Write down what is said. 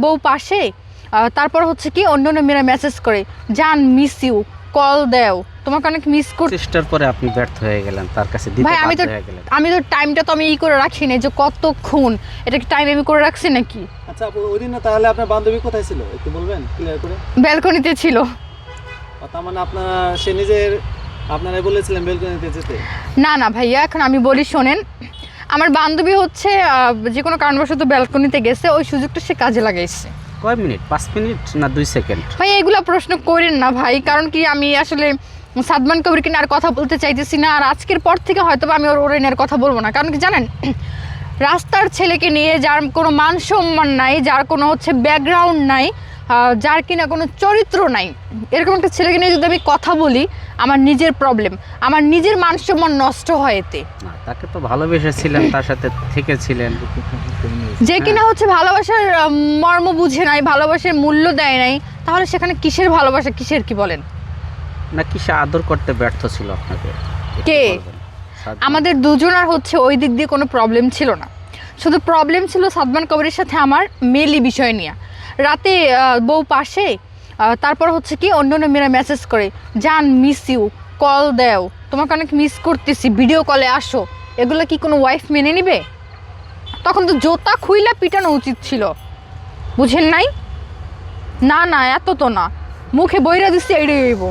বউ পাশে, তারপর হচ্ছে কি অন্য অন্য মেয়েরা মেসেজ করে, জান মিস ইউ, কল দেও, তোমাকে অনেক মিস করছি। চেষ্টার পরে আপনি ব্যর্থ হয়ে গেলেন, তার কাছে দিতে ভাই বাধ্য হয়ে গেলেন। আমি তো টাইমটা তো আমি করে রাখি না যে কতক্ষণ, এটা কি টাইম আমি করে রাখছি নাকি? আচ্ছা আপু, ওই দিন তাহলে আপনার বান্ধবী কোথায় ছিল একটু বলবেন ক্লিয়ার করে? ব্যালকনিতে ছিল। তার মানে সে নিজের আপনারাই বলেছিলেন বেলকনিতে যেতে? না না ভাইয়া, এখন আমি বলি শোনেন, আমার বান্ধবী হচ্ছে যে কোনো কারণবশত ব্যালকনিতে গেছে, ওই সুযোগটা সে কাজে লাগাইছে। কয় মিনিট, 5 মিনিট না 2 সেকেন্ড? ভাই এগুলো প্রশ্ন করেন না ভাই, কারণ কি আমি আসলে সাদমান কবিরকে নিয়ে আর কথা বলতে চাইতেছি না, আর আজকের পর থেকে হয়তো আমি ওর নিয়ে আর কথা বলবো না। কারণ কি জানেন, রাস্তার ছেলেকে নিয়ে যার কোনো মান সম্মান নাই, যার কোনো হচ্ছে ব্যাকগ্রাউন্ড নাই, যার কিনা কোনো চরিত্র নাই, এরকম একটা ছেলেকে নিয়ে যদি আমি কথা বলি, আমার নিজের প্রবলেম, আমার নিজের মান সম্মান নষ্ট হয় এতে। না, তাকে তো ভালোবেসেছিলেন, তার সাথে থেকেছিলেন, যে কিনা হচ্ছে ভালোবাসার মর্ম বুঝে নাই, ভালোবাসার মূল্য দেয় নাই, তাহলে সেখানে কিসের ভালোবাসা, কিসের কি বলেন? নাকি সে আদর করতে ব্যর্থ ছিল আপনাকে? কে? আমাদের দুজনার হচ্ছে ওই দিক দিয়ে কোনো প্রবলেম ছিল না, শুধু প্রবলেম ছিল সাদমান কবিরের সাথে আমার মেলি বিষয় নিয়ে। রাতে বউ পাশে, তারপর হচ্ছে কি অন্য অন্য মেয়েরা মেসেজ করে, জান মিস ইউ, কল দেও, তোমাকে অনেক মিস করতেছি, ভিডিও কলে আসো। এগুলো কি কোনো ওয়াইফ মেনে নিবে? তখন তো জোতা খুইলা পিটানো উচিত ছিল, বুঝেন নাই? না না, এত তো না, মুখে বইরা দিচ্ছে এড়িয়ে হইব।